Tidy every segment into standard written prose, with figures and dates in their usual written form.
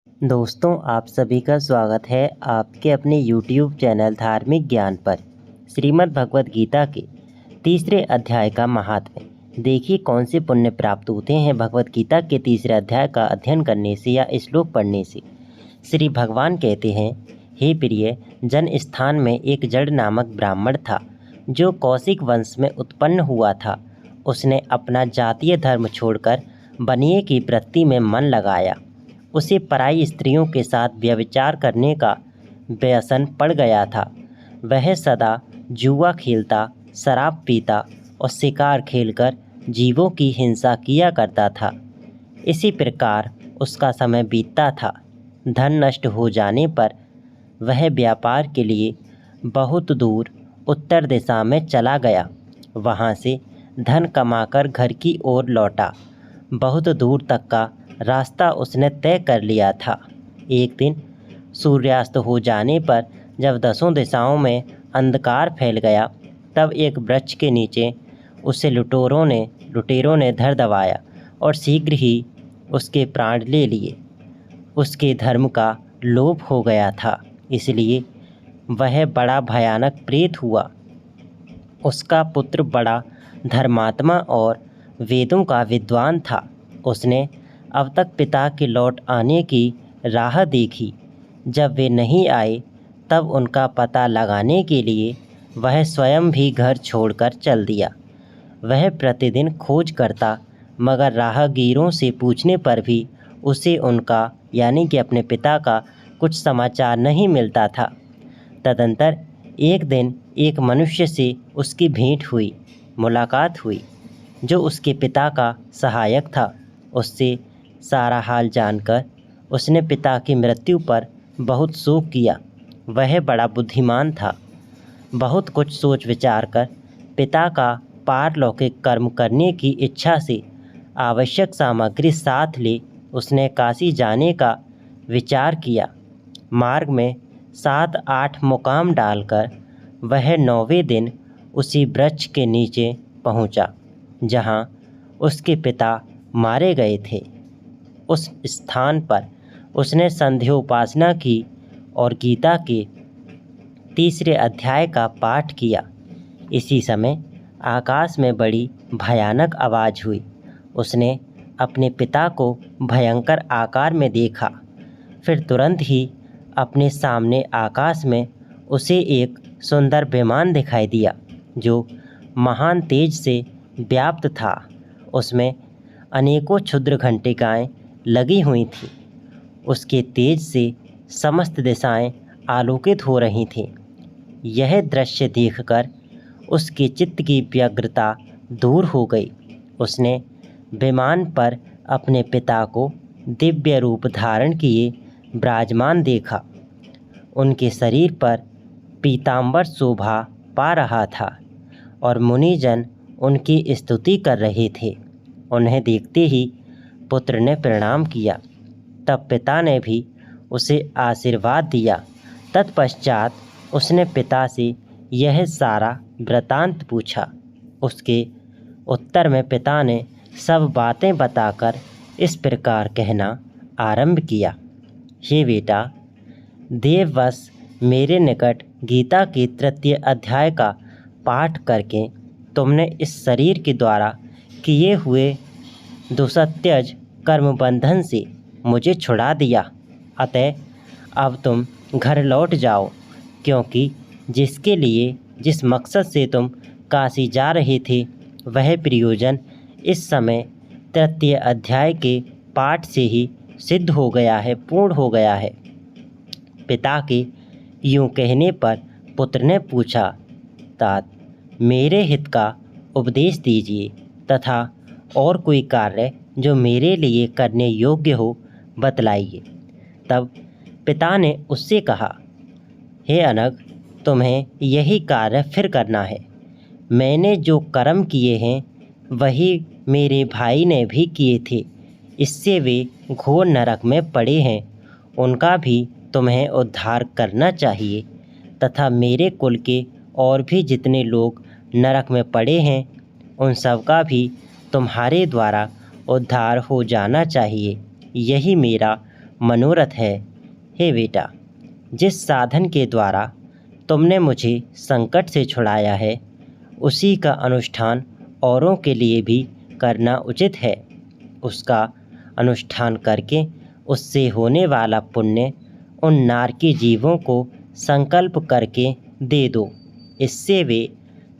दोस्तों, आप सभी का स्वागत है आपके अपने YouTube चैनल धार्मिक ज्ञान पर। श्रीमद् भगवत गीता के तीसरे अध्याय का महात्म्य। देखिए कौन से पुण्य प्राप्त होते हैं भगवत गीता के तीसरे अध्याय का अध्ययन करने से या श्लोक पढ़ने से। श्री भगवान कहते हैं, हे प्रिय, जन स्थान में एक जड़ नामक ब्राह्मण था जो कौशिक वंश में उत्पन्न हुआ था। उसने अपना जातीय धर्म छोड़कर बनिए की वृत्ति में मन लगाया। उसे पराई स्त्रियों के साथ व्यभिचार करने का व्यसन पड़ गया था। वह सदा जुआ खेलता, शराब पीता और शिकार खेलकर जीवों की हिंसा किया करता था। इसी प्रकार उसका समय बीतता था। धन नष्ट हो जाने पर वह व्यापार के लिए बहुत दूर उत्तर दिशा में चला गया। वहाँ से धन कमाकर घर की ओर लौटा। बहुत दूर तक का रास्ता उसने तय कर लिया था। एक दिन सूर्यास्त हो जाने पर जब दसों दिशाओं में अंधकार फैल गया, तब एक वृक्ष के नीचे उसे लुटेरों ने धर दबाया और शीघ्र ही उसके प्राण ले लिए। उसके धर्म का लोप हो गया था, इसलिए वह बड़ा भयानक प्रेत हुआ। उसका पुत्र बड़ा धर्मात्मा और वेदों का विद्वान था। उसने अब तक पिता के लौट आने की राह देखी। जब वे नहीं आए, तब उनका पता लगाने के लिए वह स्वयं भी घर छोड़कर चल दिया। वह प्रतिदिन खोज करता, मगर राहगीरों से पूछने पर भी उसे उनका यानी कि अपने पिता का कुछ समाचार नहीं मिलता था। तदंतर एक दिन एक मनुष्य से उसकी मुलाकात हुई, जो उसके पिता का सहायक था। उससे सारा हाल जानकर उसने पिता की मृत्यु पर बहुत शोक किया। वह बड़ा बुद्धिमान था। बहुत कुछ सोच विचार कर पिता का पारलौकिक कर्म करने की इच्छा से आवश्यक सामग्री साथ ले उसने काशी जाने का विचार किया। मार्ग में 7-8 मुकाम डालकर वह 9वें दिन उसी वृक्ष के नीचे पहुंचा, जहां उसके पिता मारे गए थे। उस स्थान पर उसने संध्योपासना की और गीता के तीसरे अध्याय का पाठ किया। इसी समय आकाश में बड़ी भयानक आवाज़ हुई। उसने अपने पिता को भयंकर आकार में देखा। फिर तुरंत ही अपने सामने आकाश में उसे एक सुंदर विमान दिखाई दिया, जो महान तेज से व्याप्त था। उसमें अनेकों क्षुद्र घंटिकाएँ लगी हुई थीं। उसके तेज से समस्त दिशाएं आलोकित हो रही थीं। यह दृश्य देखकर उसके चित्त की व्यग्रता दूर हो गई। उसने विमान पर अपने पिता को दिव्य रूप धारण किए विराजमान देखा। उनके शरीर पर पीतांबर शोभा पा रहा था और मुनिजन उनकी स्तुति कर रहे थे। उन्हें देखते ही पुत्र ने प्रणाम किया। तब पिता ने भी उसे आशीर्वाद दिया। तत्पश्चात उसने पिता से यह सारा वृतांत पूछा। उसके उत्तर में पिता ने सब बातें बताकर इस प्रकार कहना आरंभ किया, हे बेटा, देववश मेरे निकट गीता के तृतीय अध्याय का पाठ करके तुमने इस शरीर के द्वारा किए हुए दुसत्यज कर्म बंधन से मुझे छुड़ा दिया। अतः अब तुम घर लौट जाओ, क्योंकि जिस मकसद से तुम काशी जा रहे थे, वह प्रयोजन इस समय तृतीय अध्याय के पाठ से ही सिद्ध हो गया है, पूर्ण हो गया है। पिता के यूँ कहने पर पुत्र ने पूछा, तात, मेरे हित का उपदेश दीजिए तथा और कोई कार्य जो मेरे लिए करने योग्य हो बतलाइए। तब पिता ने उससे कहा, हे अनग, तुम्हें यही कार्य फिर करना है। मैंने जो कर्म किए हैं वही मेरे भाई ने भी किए थे। इससे वे घोर नरक में पड़े हैं। उनका भी तुम्हें उद्धार करना चाहिए तथा मेरे कुल के और भी जितने लोग नरक में पड़े हैं, उन सब का भी तुम्हारे द्वारा उद्धार हो जाना चाहिए। यही मेरा मनोरथ है। हे बेटा, जिस साधन के द्वारा तुमने मुझे संकट से छुड़ाया है, उसी का अनुष्ठान औरों के लिए भी करना उचित है। उसका अनुष्ठान करके उससे होने वाला पुण्य उन नारकी जीवों को संकल्प करके दे दो। इससे वे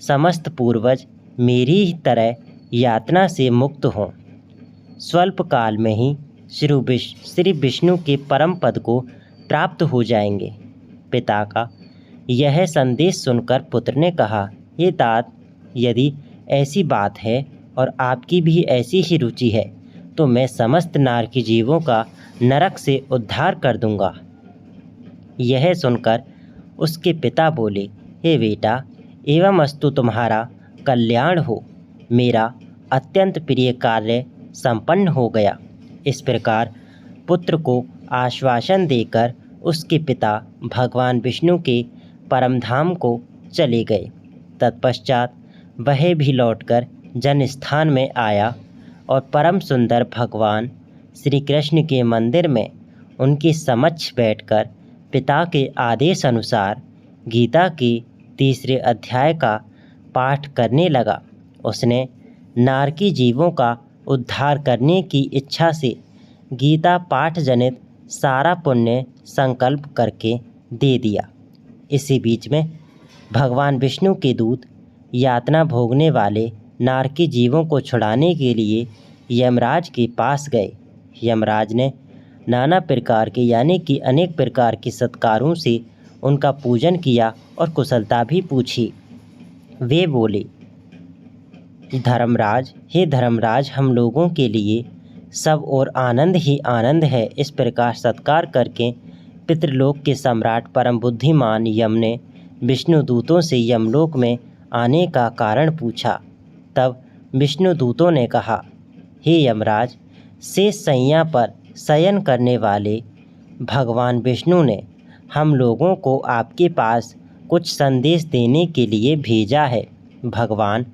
समस्त पूर्वज मेरी ही तरह यातना से मुक्त हों। स्वल्प काल में ही श्री विष्णु के परम पद को प्राप्त हो जाएंगे। पिता का यह संदेश सुनकर पुत्र ने कहा, हे तात, यदि ऐसी बात है और आपकी भी ऐसी ही रुचि है तो मैं समस्त नारकी जीवों का नरक से उद्धार कर दूंगा। यह सुनकर उसके पिता बोले, हे बेटा, एवं अस्तु, तुम्हारा कल्याण हो। मेरा अत्यंत प्रिय कार्य संपन्न हो गया। इस प्रकार पुत्र को आश्वासन देकर उसके पिता भगवान विष्णु के परमधाम को चले गए। तत्पश्चात वह भी लौटकर जनस्थान में आया और परम सुंदर भगवान श्री कृष्ण के मंदिर में उनके समक्ष बैठकर पिता के आदेश अनुसार गीता के तीसरे अध्याय का पाठ करने लगा। उसने नारकी जीवों का उद्धार करने की इच्छा से गीता पाठ जनित सारा पुण्य संकल्प करके दे दिया। इसी बीच में भगवान विष्णु के दूत यातना भोगने वाले नारकी जीवों को छुड़ाने के लिए यमराज के पास गए। यमराज ने नाना प्रकार के यानी कि अनेक प्रकार के सत्कारों से उनका पूजन किया और कुशलता भी पूछी। वे बोले, धर्मराज, हे धर्मराज, हम लोगों के लिए सब और आनंद ही आनंद है। इस प्रकार सत्कार करके पितृलोक के सम्राट परम बुद्धिमान यम ने विष्णु दूतों से यमलोक में आने का कारण पूछा। तब विष्णु दूतों ने कहा, हे यमराज, शेष शैया पर शयन करने वाले भगवान विष्णु ने हम लोगों को आपके पास कुछ संदेश देने के लिए भेजा है। भगवान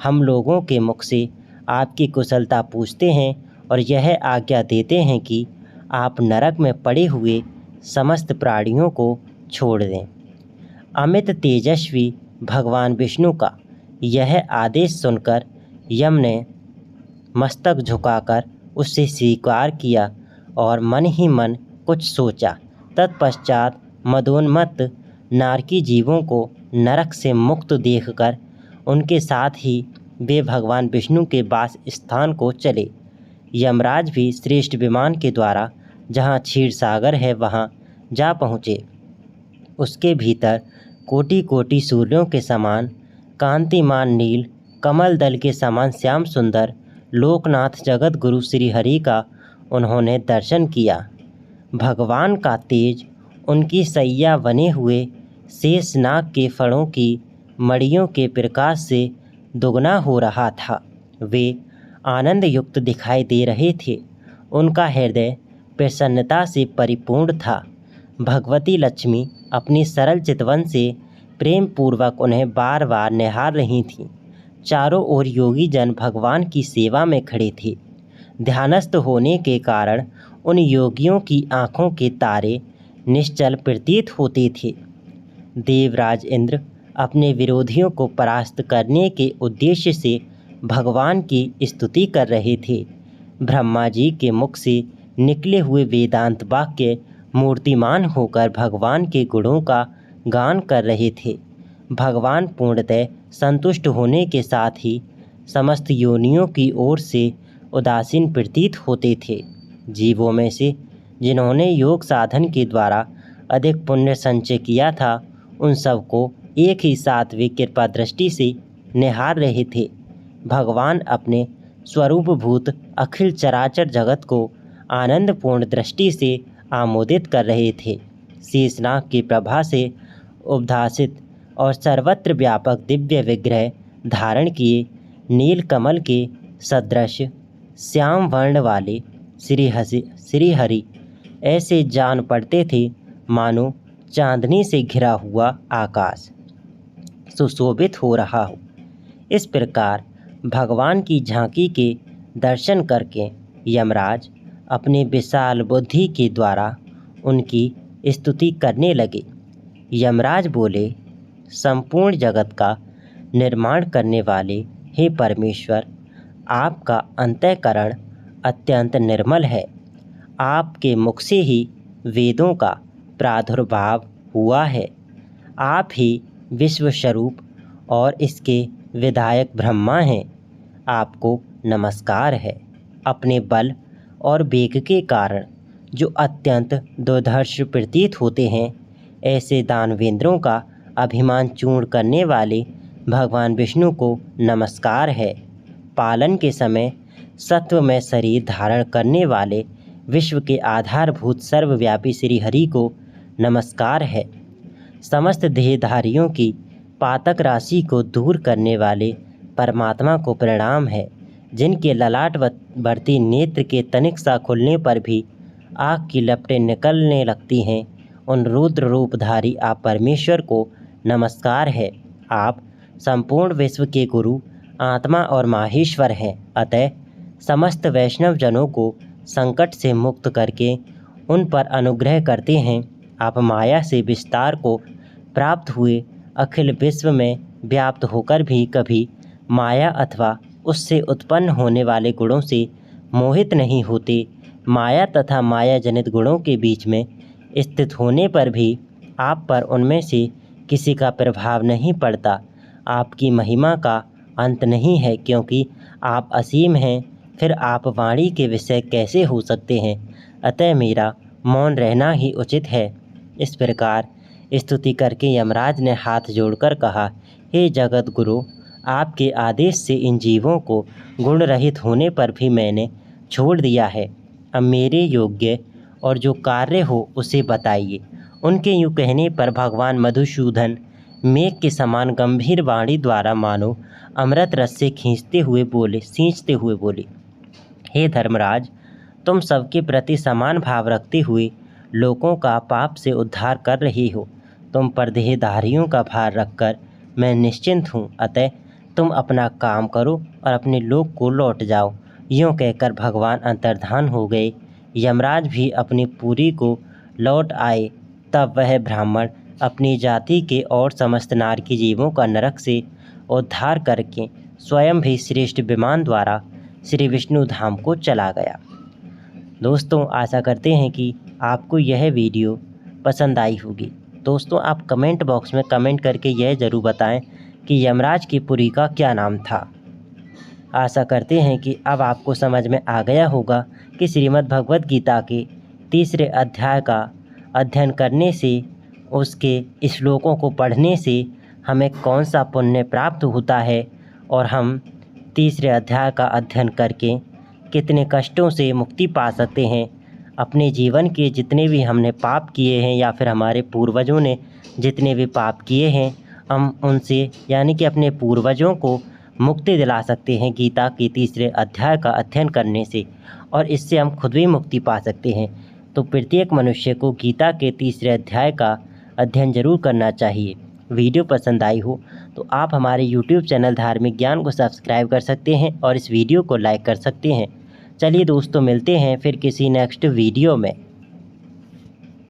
हम लोगों के मुख से आपकी कुशलता पूछते हैं और यह आज्ञा देते हैं कि आप नरक में पड़े हुए समस्त प्राणियों को छोड़ दें। अमित तेजस्वी भगवान विष्णु का यह आदेश सुनकर यम ने मस्तक झुकाकर उससे स्वीकार किया और मन ही मन कुछ सोचा। तत्पश्चात मदोन्मत्त नारकी जीवों को नरक से मुक्त देखकर उनके साथ ही वे भगवान विष्णु के वास स्थान को चले। यमराज भी श्रेष्ठ विमान के द्वारा जहाँ क्षीर सागर है वहाँ जा पहुँचे। उसके भीतर कोटि कोटि सूर्यों के समान कांतिमान नील, कमल दल के समान श्याम सुंदर लोकनाथ जगत गुरु श्री हरि का उन्होंने दर्शन किया। भगवान का तेज उनकी सैया बने हुए शेषनाग के फणों की मड़ियों के प्रकाश से दुगना हो रहा था। वे आनंद युक्त दिखाई दे रहे थे। उनका हृदय प्रसन्नता से परिपूर्ण था। भगवती लक्ष्मी अपनी सरल चितवन से प्रेम पूर्वक उन्हें बार बार निहार रही थीं। चारों ओर योगी जन भगवान की सेवा में खड़े थे। ध्यानस्थ होने के कारण उन योगियों की आँखों के तारे निश्चल प्रतीत होते थे। देवराज इंद्र अपने विरोधियों को परास्त करने के उद्देश्य से भगवान की स्तुति कर रहे थे। ब्रह्मा जी के मुख से निकले हुए वेदांत वाक्य मूर्तिमान होकर भगवान के गुणों का गान कर रहे थे। भगवान पूर्णतः संतुष्ट होने के साथ ही समस्त योनियों की ओर से उदासीन प्रतीत होते थे। जीवों में से जिन्होंने योग साधन के द्वारा अधिक पुण्य संचय किया था, उन सबको एक ही साथ वे कृपा दृष्टि से निहार रहे थे। भगवान अपने स्वरूपभूत अखिल चराचर जगत को आनंदपूर्ण दृष्टि से आमोदित कर रहे थे। शेषनाग की प्रभा से उद्भासित और सर्वत्र व्यापक दिव्य विग्रह धारण किए नील कमल के सदृश श्याम वर्ण वाले श्री हरि ऐसे जान पड़ते थे मानो चांदनी से घिरा हुआ आकाश सुशोभित हो रहा हो। इस प्रकार भगवान की झांकी के दर्शन करके यमराज अपनी विशाल बुद्धि के द्वारा उनकी स्तुति करने लगे। यमराज बोले, संपूर्ण जगत का निर्माण करने वाले हे परमेश्वर, आपका अंतःकरण अत्यंत निर्मल है। आपके मुख से ही वेदों का प्रादुर्भाव हुआ है। आप ही विश्व स्वरूप और इसके विधायक ब्रह्मा हैं। आपको नमस्कार है। अपने बल और वेग के कारण जो अत्यंत दुर्धर्ष प्रतीत होते हैं, ऐसे दानवेंद्रों का अभिमान चूर्ण करने वाले भगवान विष्णु को नमस्कार है। पालन के समय सत्व में शरीर धारण करने वाले विश्व के आधारभूत सर्वव्यापी श्री हरि को नमस्कार है। समस्त देहधारियों की पातक राशि को दूर करने वाले परमात्मा को प्रणाम है। जिनके ललाटवर्ती नेत्र के तनिक सा खुलने पर भी आग की लपटें निकलने लगती हैं, उन रुद्र रूपधारी आप परमेश्वर को नमस्कार है। आप संपूर्ण विश्व के गुरु, आत्मा और माहेश्वर हैं। अतः समस्त वैष्णव जनों को संकट से मुक्त करके उन पर अनुग्रह करते हैं। आप माया से विस्तार को प्राप्त हुए अखिल विश्व में व्याप्त होकर भी कभी माया अथवा उससे उत्पन्न होने वाले गुणों से मोहित नहीं होते। माया तथा माया जनित गुणों के बीच में स्थित होने पर भी आप पर उनमें से किसी का प्रभाव नहीं पड़ता। आपकी महिमा का अंत नहीं है, क्योंकि आप असीम हैं। फिर आप वाणी के विषय कैसे हो सकते हैं? अतः मेरा मौन रहना ही उचित है। इस प्रकार स्तुति करके यमराज ने हाथ जोड़कर कहा, हे जगत गुरु, आपके आदेश से इन जीवों को गुण रहित होने पर भी मैंने छोड़ दिया है। अब मेरे योग्य और जो कार्य हो उसे बताइए। उनके यूँ कहने पर भगवान मधुसूदन मेघ के समान गंभीर वाणी द्वारा मानो अमृत रस से सींचते हुए बोले, हे धर्मराज, तुम सबके प्रति समान भाव रखते हुए लोगों का पाप से उद्धार कर रही हो। तुम पर देहधारियों का भार रखकर मैं निश्चिंत हूँ। अतः तुम अपना काम करो और अपने लोक को लौट जाओ। यूँ कहकर भगवान अंतर्धान हो गए। यमराज भी अपनी पुरी को लौट आए। तब वह ब्राह्मण अपनी जाति के और समस्त नारकी जीवों का नरक से उद्धार करके स्वयं भी श्रेष्ठ विमान द्वारा श्री विष्णु धाम को चला गया। दोस्तों, आशा करते हैं कि आपको यह वीडियो पसंद आई होगी। दोस्तों, आप कमेंट बॉक्स में कमेंट करके यह ज़रूर बताएं कि यमराज की पुरी का क्या नाम था। आशा करते हैं कि अब आपको समझ में आ गया होगा कि श्रीमद् भगवद गीता के तीसरे अध्याय का अध्ययन करने से, उसके श्लोकों को पढ़ने से हमें कौन सा पुण्य प्राप्त होता है और हम तीसरे अध्याय का अध्ययन करके कितने कष्टों से मुक्ति पा सकते हैं। अपने जीवन के जितने भी हमने पाप किए हैं या फिर हमारे पूर्वजों ने जितने भी पाप किए हैं, हम उनसे यानी कि अपने पूर्वजों को मुक्ति दिला सकते हैं गीता के तीसरे अध्याय का अध्ययन करने से, और इससे हम खुद भी मुक्ति पा सकते हैं। तो प्रत्येक मनुष्य को गीता के तीसरे अध्याय का अध्ययन जरूर करना चाहिए। वीडियो पसंद आई हो तो आप हमारे YouTube चैनल धार्मिक ज्ञान को सब्सक्राइब कर सकते हैं और इस वीडियो को लाइक कर सकते हैं। चलिए दोस्तों, मिलते हैं फिर किसी नेक्स्ट वीडियो में।